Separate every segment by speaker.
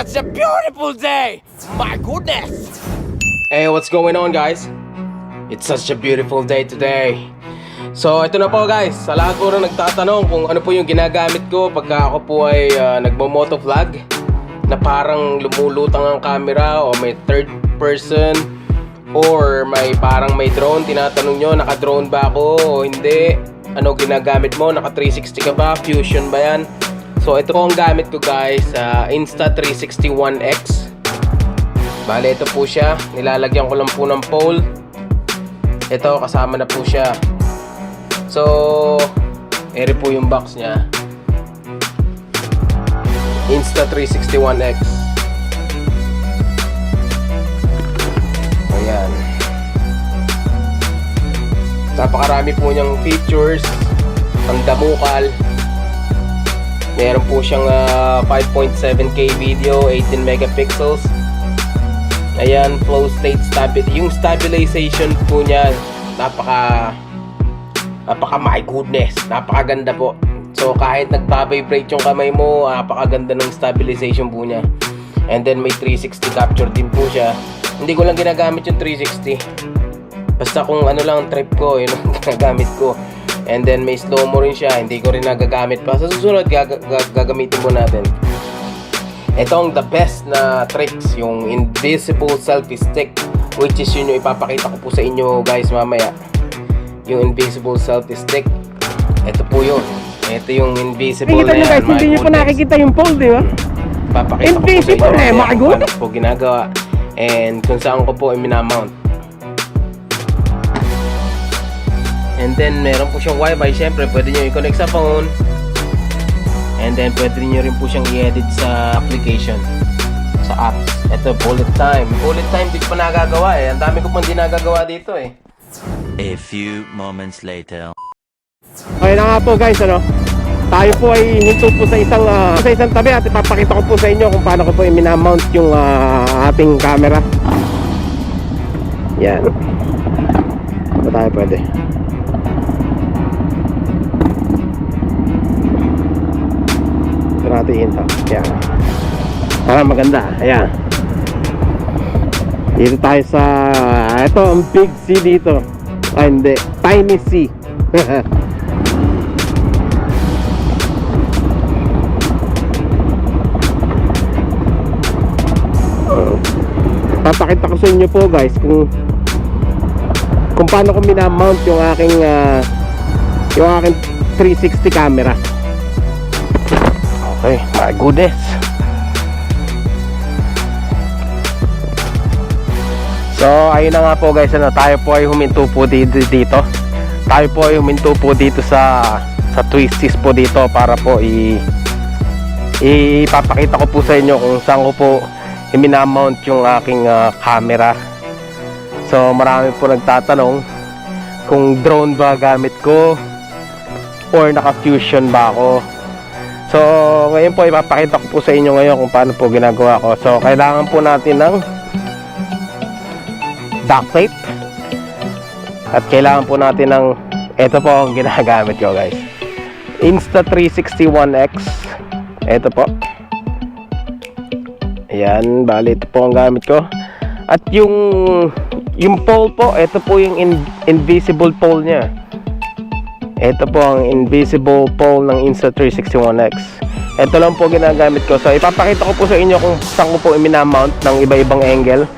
Speaker 1: such a beautiful day! My goodness!
Speaker 2: Hey, what's going on guys? It's such a beautiful day today. So, ito na po guys. Sa lahat po rin nagtatanong kung ano po yung ginagamit ko pagka ako po ay nagmo-motovlog, na parang lumulutang ang camera o may third person or parang may drone. Tinatanong nyo, naka-drone ba ako o hindi? Ano ginagamit mo? Naka 360 ka ba? Fusion ba yan? So, ito po ang gamit ko guys, Insta360 1X. Bale, ito po siya. Nilalagyan ko lang po ng pole. Ito, kasama na po siya. So, eri po yung box niya. Insta360 1X. Ayan. Napakarami po niyang features. Ang damukal. Meron po siyang 5.7K video, 18 megapixels. Ayan, flow state stability. Yung stabilization po niya, napaka my goodness, napakaganda po. So kahit nagpa-vibrate yung kamay mo, napakaganda ng stabilization po niya. And then may 360 capture din po siya. Hindi ko lang ginagamit yung 360. Basta kung ano lang trip ko, yun ang ginagamit ko. And then may slow-mo rin siya, hindi ko rin nagagamit pa. Sa susunod, gagamitin po natin. Ito ang the best na tricks, yung invisible selfie stick, which is yun yung ipapakita ko po sa inyo guys mamaya. Yung invisible selfie stick, ito po yun. Ito yung invisible na yan.
Speaker 3: Guys, hindi nyo po nakikita yung pole, di ba?
Speaker 2: Papakita ko po sa inyo mamaya kung paano po ginagawa and kung saan ko po i-minamount. And then meron po siyang wifi, syempre pwede nyo i-connect sa phone. And then pwede nyo rin po siyang i-edit sa application, sa apps. Ito, bullet time. Bullet time di ko pa nagagawa eh. Ang dami ko pang di nagagawa dito eh.
Speaker 4: A few moments later.
Speaker 3: Okay na nga po guys, ano? Tayo po ay hinto po sa isang tabi at ipapakita ko po sa inyo kung paano ko po i-minamount yung ating camera. Yan. Ito tayo pwede. Ito natin hinto. Yan. Para maganda. Ayan. Dito tayo sa ito ang big C dito. Ay hindi, tiny C. Papakita ko sa inyo po guys kung paano ko minamount yung aking 360 camera. Okay, my goodness. So, ayun na nga po guys, ano, tayo po ay huminto po dito. Tayo po ay huminto po dito sa twisties po dito para po ipapakita ko po sa inyo kung saan ko po i-minamount yung aking camera. So, marami po nagtatanong kung drone ba gamit ko or naka-fusion ba ako. So, ngayon po ipapakita ko po sa inyo ngayon kung paano po ginagawa ko. So, kailangan po natin ng duct tape at kailangan po natin ng ito po ang ginagamit ko guys, Insta360 1X. Ito po, ayan, bali ito po ang gamit ko. At yung pole po, ito po yung invisible pole nya. Ito po ang invisible pole ng Insta360 1X. Ito lang po ginagamit ko. So ipapakita ko po sa inyo kung saan ko po i-minamount ng iba-ibang angle.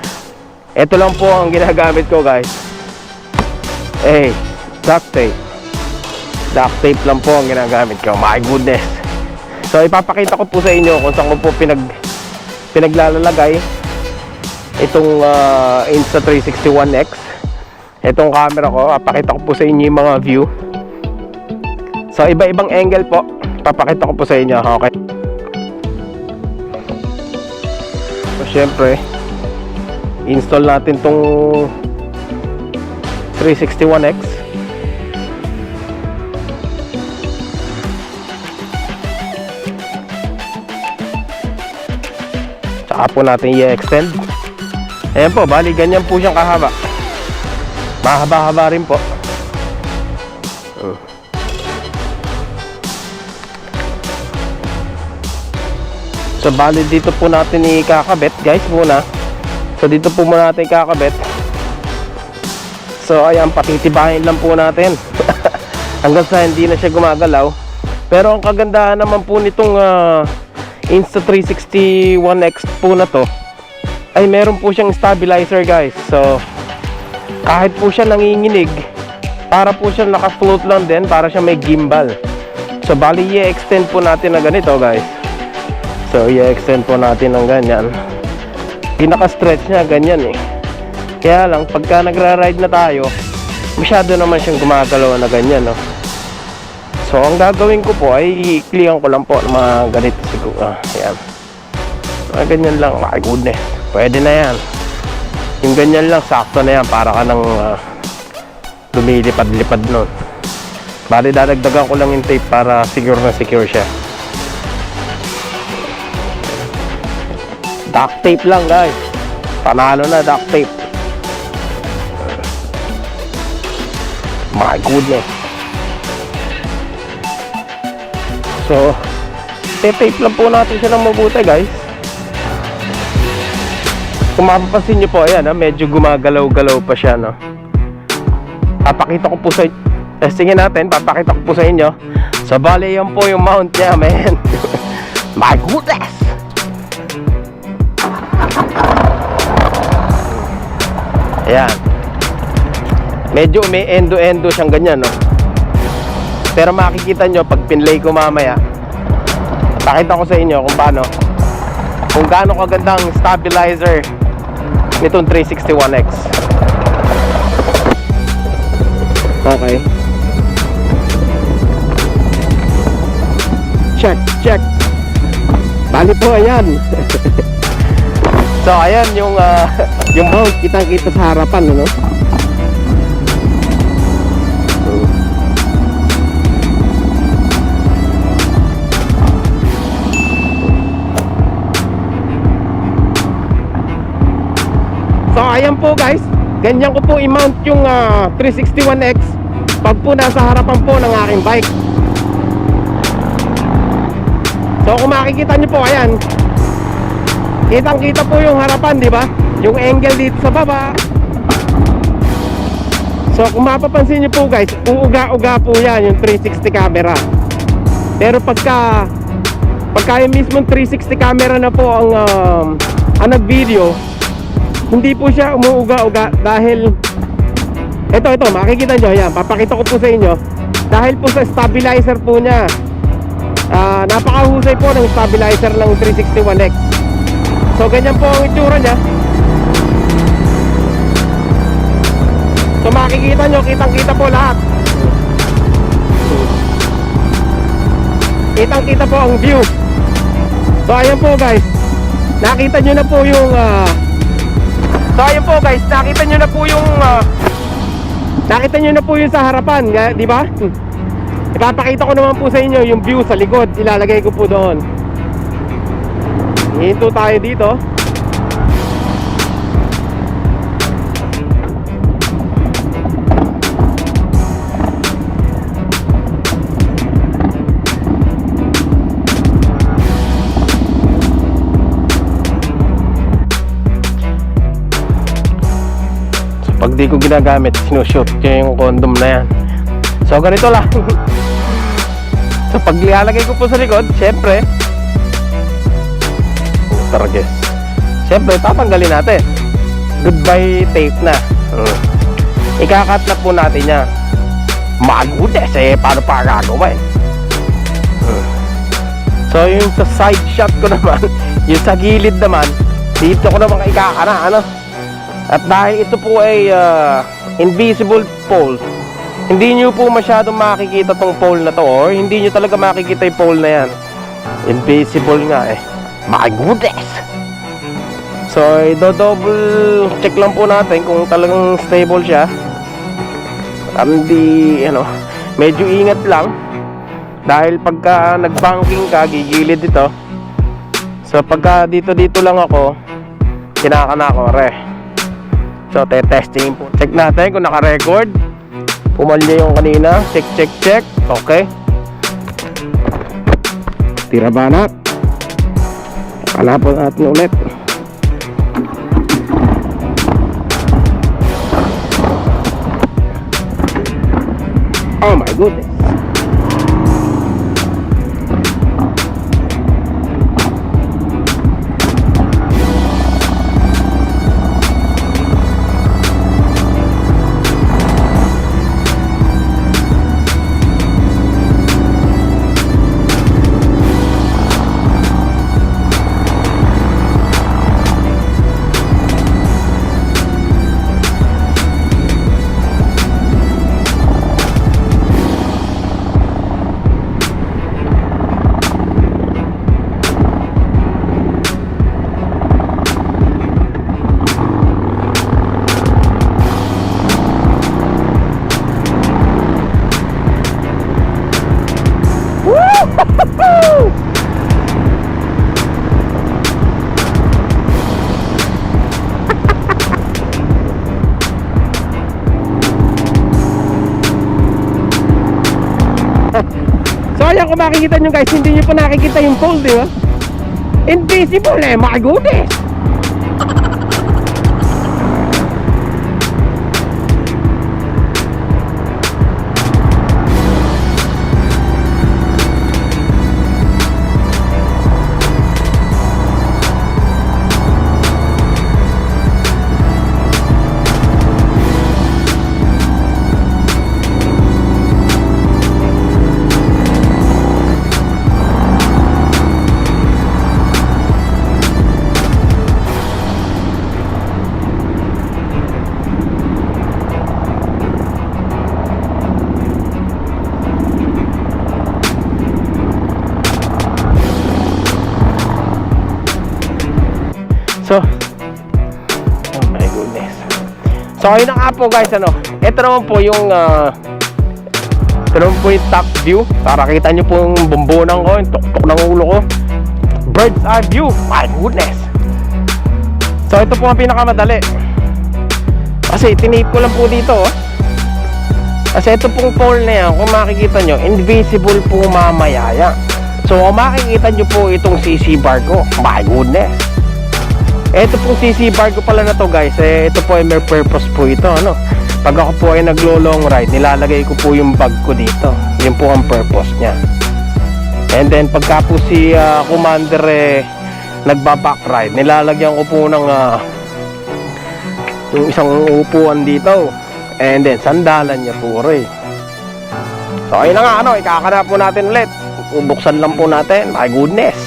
Speaker 3: Ito lang po ang ginagamit ko guys. Duct tape. Duct tape lang po ang ginagamit ko. My goodness. So ipapakita ko po sa inyo kung saan ko po pinaglalalagay itong Insta360 1X. Itong camera ko, papakita ko po sa inyo yung mga view. So iba-ibang angle po, papakita ko po sa inyo. Okay. So syempre, install natin tong 360 1X. Saka po natin i-extend. Ayan po, bali ganyan po siyang kahaba. Mahaba-haba rin po. So So bali dito po natin ikakabit guys muna. So dito po muna natin ikakabit. So ayan, patitibahin lang po natin hanggang sa hindi na siya gumagalaw. Pero ang kagandahan naman po nitong Insta360 1X po na to ay meron po siyang stabilizer guys. So kahit po siya nanginginig, para po siya naka-float lang din, para siya may gimbal. So bali i-extend po natin na ganito guys. So i-extend po natin ng ganyan. Pinaka-stretch niya ganyan eh. Kaya lang pagka nagra-ride na tayo, masyado naman siyang gumagalaw na ganyan, no? So ang gagawin ko po ay i-clean ko lang po ng mga ganito siguro. Ayan. Mga ganyan lang. My goodness. Pwede na yan. Yung ganyan lang, sakto na yan. Para ka nang lumilipad-lipad nun. Bali dadagdagan ko lang yung tape para secure na secure siya. Duct tape lang guys. Panalo na duct tape. My goodness. So tape lang po natin siya ng mabuti guys. Kung mapapansin nyo po, ayan, medyo gumagalaw-galaw pa siya, no? Papakita ko po sa testingin natin, papakita ko po sa inyo. So bali yan po yung mount niya, man. My goodness. Ayan. Medyo may endo-endo siyang ganyan, no? Pero makikita nyo pag pinlay ko mamaya, pakita ko sa inyo kung gaano kagandang stabilizer nitong 361X. Okay. Check. Bali po, ayan. So ayan yung mount, kitang-kita sa harapan, no? So ayan po guys, ganyan ko po i-mount yung 361X pag po nasa harapan po ng aking bike. So kung makikita nyo po, ayan, kitang kita po yung harapan, di ba? Yung angle dito sa baba. So kung mapapansin nyo po guys, uuga-uga po yan yung 360 camera. Pero pagka yung mismong 360 camera na po ang nag-video, hindi po siya umuuga-uga dahil ito makikita nyo, ayan, papakita ko po sa inyo. Dahil po sa stabilizer po niya, napakahusay po ng stabilizer ng 361X. So ganyan po ang itsura niya. So makikita nyo, kitang-kita po lahat. Kitang-kita po ang view. So ayan po guys, nakita nyo na po yung so ayun po guys, nakita nyo na po yung sa harapan, di ba? Ipapakita ko naman po sa inyo yung view sa likod. Ilalagay ko po doon. Hinto tayo dito. Pag di ko ginagamit, sinushoot ko yung condom na yan. So ganito lang. So pag ilalagay ko po sa likod, syempre tatanggalin natin. Goodbye tape na. Ikakat na po natin yan. Magudes paano pa gagawin? So yung sa side shot ko naman, yung sa gilid naman, dito ko naman ikakana, ano? At dahil ito po ay invisible pole, hindi nyo po masyadong makikita tong pole na to, or hindi nyo talaga makikita yung pole na yan. Invisible nga eh. My goodness! So i-double check lang po natin kung talagang stable siya. Hindi, medyo ingat lang. Dahil pagka nag-banking ka, gigilid ito. So pagka dito lang ako, kinakana ko, So testing po. Check natin kung naka-record. Pumalya yung kanina. Check. Okay. Tira banat. Hanapan natin ulit. Oh my goodness. So ayan, kung makikita nyo guys, hindi nyo pa nakikita yung pole, di ba? Invisible eh, my goodness. So, oh my goodness. So, ayun na nga po guys, ano. Ito naman po yung top view. Para kita nyo po yung bumbunan ko, yung tuktok ng ulo ko. Bird's eye view. My goodness. So, ito po ang pinakamadali. Kasi, tinate ko lang po dito, oh. Kasi ito pong pole na yan, kung makikita nyo, invisible po mamaya yan. So, kung makikita nyo po itong CC bar ko, my goodness. Ito pong CC bar ko pala na to guys, ito po ay may purpose po ito, ano. Pag ako po ay naglo-long ride, nilalagay ko po yung bag ko dito. Yun po ang purpose niya. And then pagka po si commander nagba-back ride, nilalagyan ko po ng yung isang upuan dito. And then sandalan niya po rin. So ayun na nga, ano, ikakana po natin ulit. Bubuksan lang po natin. My goodness.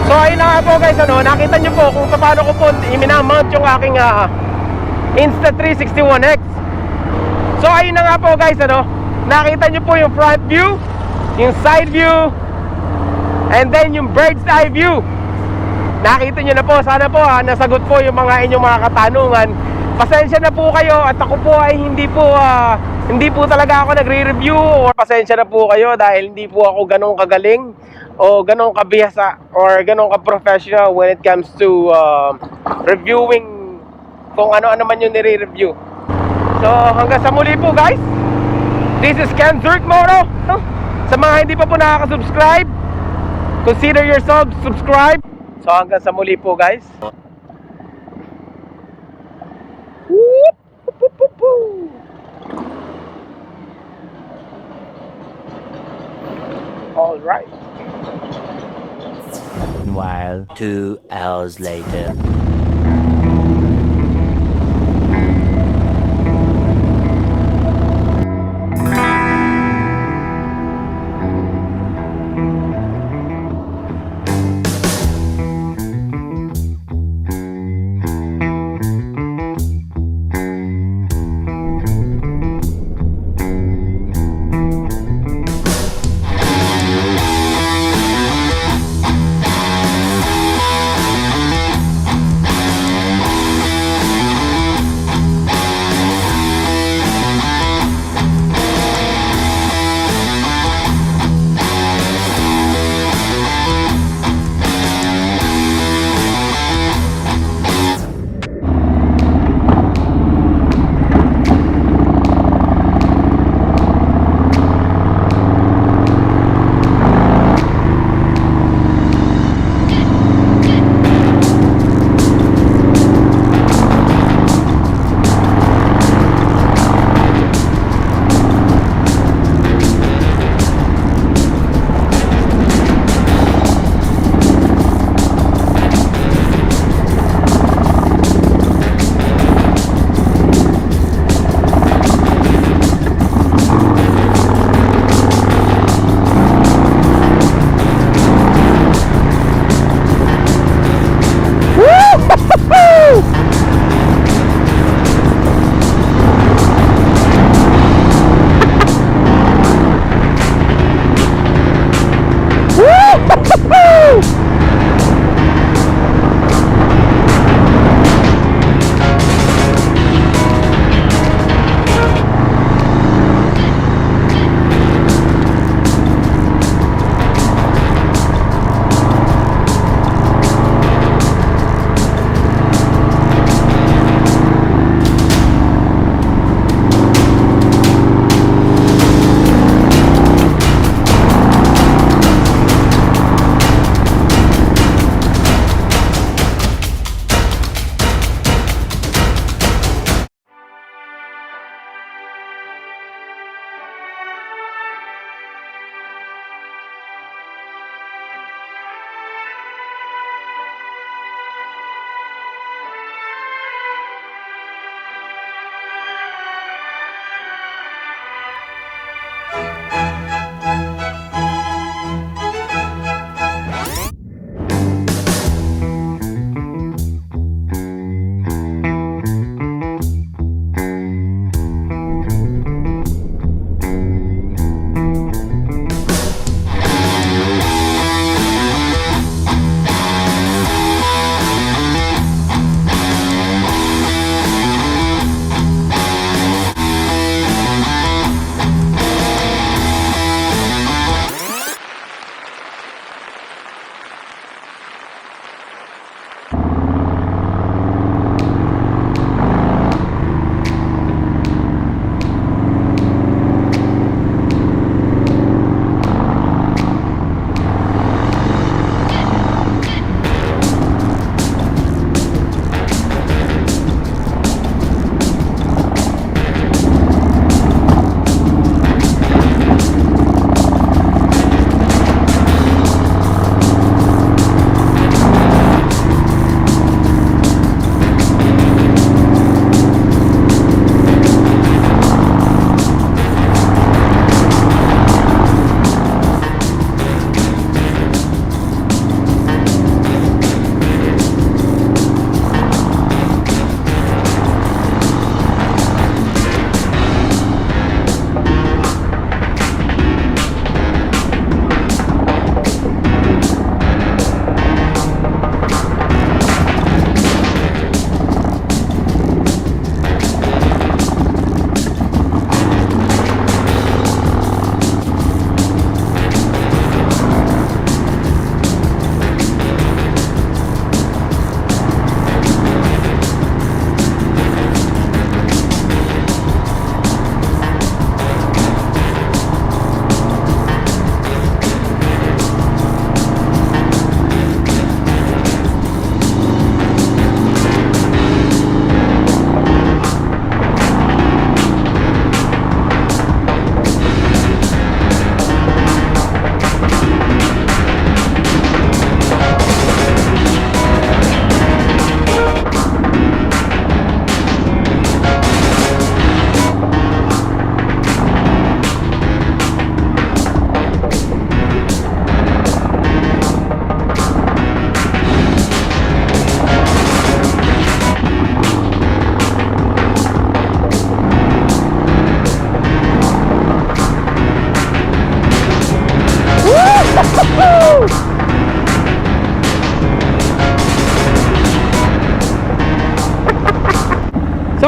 Speaker 3: So ayun na nga po guys, ano, nakita nyo po kung paano ko po iminamount yung aking Insta360 1X. So ayun na nga po guys, ano, nakita nyo po yung front view, yung side view, and then yung bird's eye view. Nakita nyo na po, sana po nasagot po yung mga inyong mga katanungan. Pasensya na po kayo at ako po ay hindi po talaga ako nagre-review, or pasensya na po kayo dahil hindi po ako ganong kagaling o ganong kabihasa or ganong ka-professional when it comes to reviewing kung ano-ano man yung nire-review. So hanggang sa muli po guys, this is Ken Zurk Moto. Sa mga hindi pa po nakaka-subscribe, consider yourself subscribe. So hanggang sa muli po guys. All right.
Speaker 4: While 2 hours later.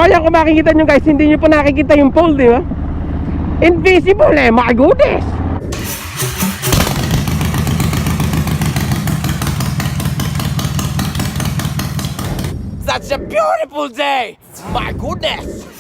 Speaker 3: ayan, kung makikita nyo guys, hindi nyo pa nakikita yung pole, di ba? Invisible eh, my goodness!
Speaker 1: Such a beautiful day! My goodness!